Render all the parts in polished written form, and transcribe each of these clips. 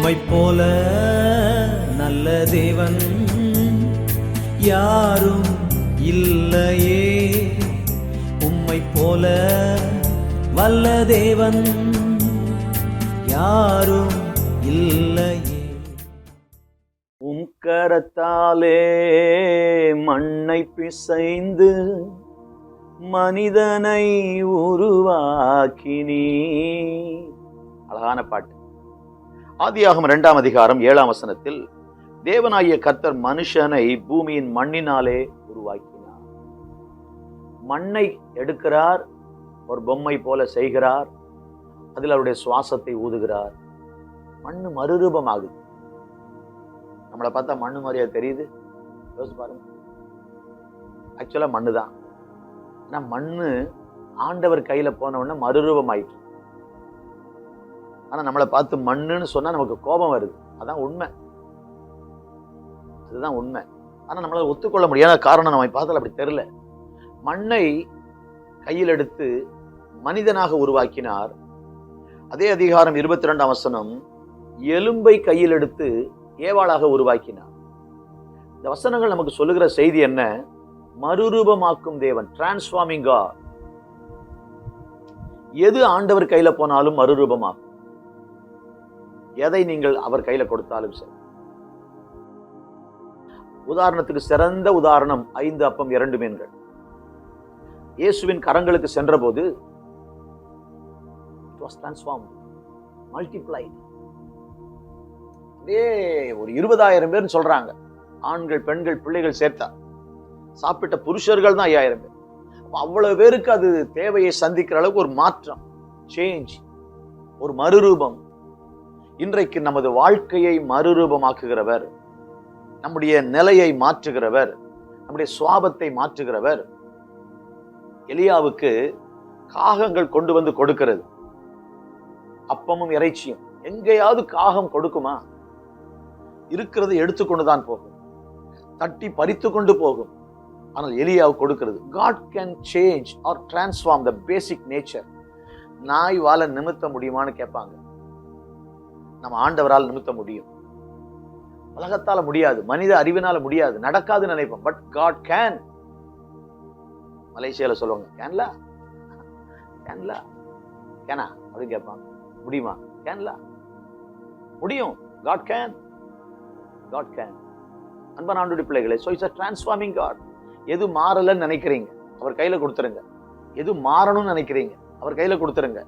உம்மை போல நல்ல தேவன் யாரும் இல்லையே, உம்மை போல வல்ல தேவன் யாரும் இல்லையே. உம் கரத்தாலே மண்ணை பிசைந்து மனிதனை உருவாக்கினீ. அழகான பாட்டு. ஆதியாகமம் 2ஆம் அதிகாரம் 7ஆம் வசனத்தில் தேவனாகிய கர்த்தர் மனுஷனை பூமியின் மண்ணினாலே உருவாக்கினார். மண்ணை எடுக்கிறார், ஒரு பொம்மை போல செய்கிறார், அதில் அவருடைய சுவாசத்தை ஊதுகிறார். மண்ணு மறுரூபமாகுது. நம்மளை பார்த்தா மண்ணு மாதிரியா தெரியுது? யோசிச்சு பாருங்க. ஆக்சுவலா மண்ணு தான். ஆனா மண்ணு ஆண்டவர் கையில போன உடனே மறுரூபம் ஆயிட்டு. ஆனா நம்மளை பார்த்து மண்ணுன்னு சொன்னா நமக்கு கோபம் வருது. அதான் உண்மை, அதுதான் உண்மை. ஆனா நம்மளால ஒத்துக்கொள்ள முடியாத காரணம் நம்ம பார்த்தால அப்படி தெரியல. மண்ணை கையில் எடுத்து மனிதனாக உருவாக்கினார். அதே அதிகாரம் 22ஆம் வசனம் எலும்பை கையில் எடுத்து ஏவாளாக உருவாக்கினார். இந்த வசனங்கள் நமக்கு சொல்லுகிற செய்தி என்ன? மறுரூபமாக்கும் தேவன், டிரான்ஸ்ஃபார்மிங் காட். எது ஆண்டவர் கையில போனாலும் மறுரூபமாகும். எதை நீங்கள் அவர் கையில கொடுத்தாலும் சரி. உதாரணத்துக்கு சிறந்த உதாரணம் 5 அப்பம் 2 மீன்கள். இயேசுவின் கரங்களுக்கு சென்ற போது it was transformed, multiplied. ஒரு 20,000 பேர் சொல்றாங்க. ஆண்கள், பெண்கள், பிள்ளைகள் சேர்த்தா சாப்பிட்ட புருஷர்கள் தான் 5000 பேர். அவ்வளவு பேருக்கு அது தேவையை சந்திக்கிற அளவுக்கு ஒரு மாற்றம், சேஞ்ச், ஒரு மறுரூபம். இன்றைக்கு நமது வாழ்க்கையை மறுரூபமாக்குகிறவர், நம்முடைய நிலையை மாற்றுகிறவர், நம்முடைய சுவாபத்தை மாற்றுகிறவர். எலியாவுக்கு காகங்கள் கொண்டு வந்து கொடுக்கிறது, அப்பமும் இறைச்சியும். எங்கேயாவது காகம் கொடுக்குமா? இருக்கிறது எடுத்துக்கொண்டுதான் போகும், தட்டி பறித்து கொண்டு போகும். ஆனால் எலியாவு கொடுக்கிறது. God can change or transform the basic nature. நாய் வாழ நிமித்த முடியுமான்னு கேட்பாங்க. நம்ம ஆண்டவரால் நிமித்த முடியும். உலகத்தால முடியாது, மனித அறிவினால முடியாது, நடக்காதுன்னு நினைப்போம். But God can. மலேசியால சொல்லுவாங்க கேன்லா, கேன்லா, கேனா அப்படின்னு கேட்பாங்க. முடியுமா? கேன்லா, முடியும். God can. God can. அன்பான ஆண்டவருடைய பிள்ளைகளே, so it's a transforming God. எது மாறலன்னு நினைக்கிறீங்க, அவர் கையில கொடுத்துருங்க. எது மாறணும்னு நினைக்கிறீங்க, அவர் கையில கொடுத்துருங்க.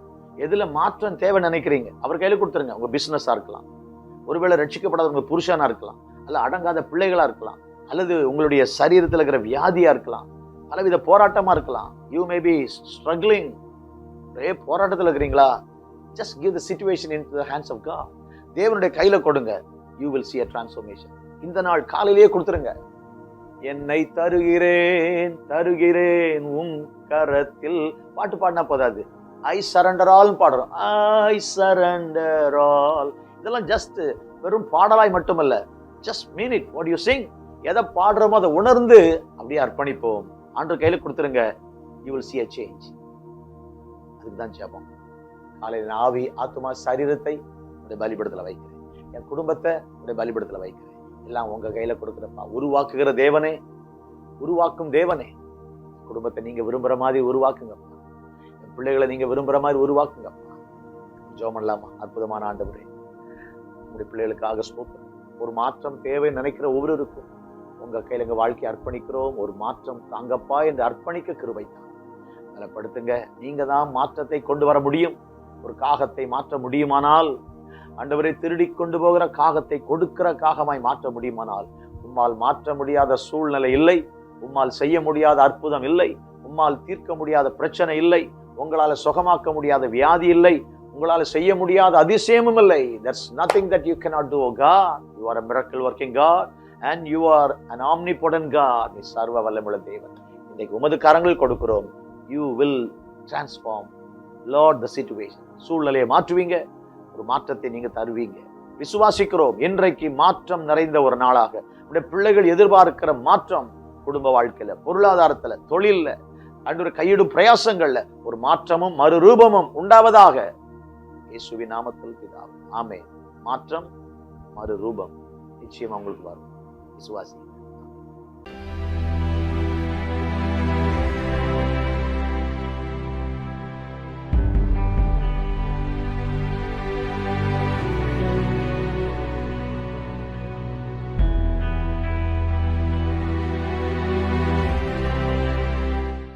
எதுல மாற்றம் தேவை நினைக்கிறீங்க, அவர் கையில கொடுத்துருங்க. உங்க பிசினஸா இருக்கலாம், ஒருவேளை ரட்சிக்கப்படாத உங்க புருஷனா இருக்கலாம், அல்ல அடங்காத பிள்ளைகளா இருக்கலாம், அல்லது உங்களுடைய சரீரத்தில் இருக்கிற வியாதியா இருக்கலாம், பலவித போராட்டமா இருக்கலாம். யூ மே பி ஸ்ட்ரகிளிங், ஒரே போராட்டத்தில் இருக்கிறீங்களா? Just give the situation into the hands of God. தேவனுடைய கையில கொடுங்க. You will see a transformation. இந்த நாள் காலையிலேயே கொடுத்துருங்க. என்னை தருகிறேன் தருகிறேன் உம் கரத்தில். பாட்டு பாடினா போதாது, ஐ சரண்டர் ஆல் பாடுறோம். ஐ சரண்டர் ஆல். இதெல்லாம் ஜஸ்ட் வெறும் பாடலாய் மட்டுமல்ல, just mean it. What you sing, எதை பாடுறோமோ அதை உணர்ந்து அப்படியே அர்ப்பணிப்போம். ஆண்டவர் கையில கொடுத்துருங்க. You will see a change. அதுதான் ஜெபம். காலையில் ஆவி, ஆத்மா, சரீரத்தை உடைய பலிபீடத்துல வைக்கிறேன். என் குடும்பத்தை உடைய பலிபீடத்துல வைக்கிறேன். எல்லாம் உங்க கையில கொடுக்குறப்பா. உருவாக்குகிற தேவனே, உருவாக்கும் தேவனே, குடும்பத்தை நீங்க விரும்புற மாதிரி உருவாக்குங்கப்பா. என் பிள்ளைகளை நீங்க விரும்புற மாதிரி உருவாக்குங்கப்பா. ஜெபம் பண்ணலாமா? அற்புதமான ஆண்டவரே, உங்களுடைய பிள்ளைகளுக்காக ஸ்தோத்திரம். ஒரு மாற்றம் தேவை நினைக்கிற ஒவ்வொருவருக்கும் உங்க கையில எங்க வாழ்க்கையை அர்ப்பணிக்கிறோம். ஒரு மாற்றம் தாங்கப்பா என்று அர்ப்பணிக்க கிருபை தான். பலப்படுத்துங்க. நீங்க தான் மாற்றத்தை கொண்டு வர முடியும். ஒரு காகத்தை மாற்ற முடியுமானால், ஆண்டவரை திருடி கொண்டு போகிற காகத்தை கொடுக்கிற காகமாய் மாற்ற முடியுமானால், உம்மால் மாற்ற முடியாத சூழ்நிலை இல்லை, உம்மால் செய்ய முடியாத அற்புதம் இல்லை, உம்மால் தீர்க்க முடியாத பிரச்சனை இல்லை, உங்களால சுகமாக்க முடியாத வியாதி இல்லை, உங்களால செய்ய முடியாத அதிசயமும் இல்லை. There's nothing that you cannot do, O God. You are a miracle working God and you are an omnipotent God. நீ சர்வ வல்லமையுள்ள தேவன். இன்னைக்கு உமது கரங்கள் கொடுக்கிறோம். You will transform, Lord, the situation. சூழ்நிலையை மாற்றுவீங்க. ஒரு மாற்றத்தை நீங்க தருவீங்க. விசுவாசிக்கிறோம். இன்றைக்கு மாற்றம் நிறைந்த ஒரு நாளாக உடைய பிள்ளைகள் எதிர்பார்க்கிற மாற்றம், குடும்ப வாழ்க்கையில, பொருளாதாரத்துல, தொழில்ல, அன்று கையிடும் பிரயாசங்கள்ல ஒரு மாற்றமும் மறுரூபமும் உண்டாவதாக. இயேசுவின் நாமத்தில் பிதாவே. ஆமென். மாற்றம் மறு ரூபம் நிச்சயமா உங்களுக்கு வரும். விசுவாசி.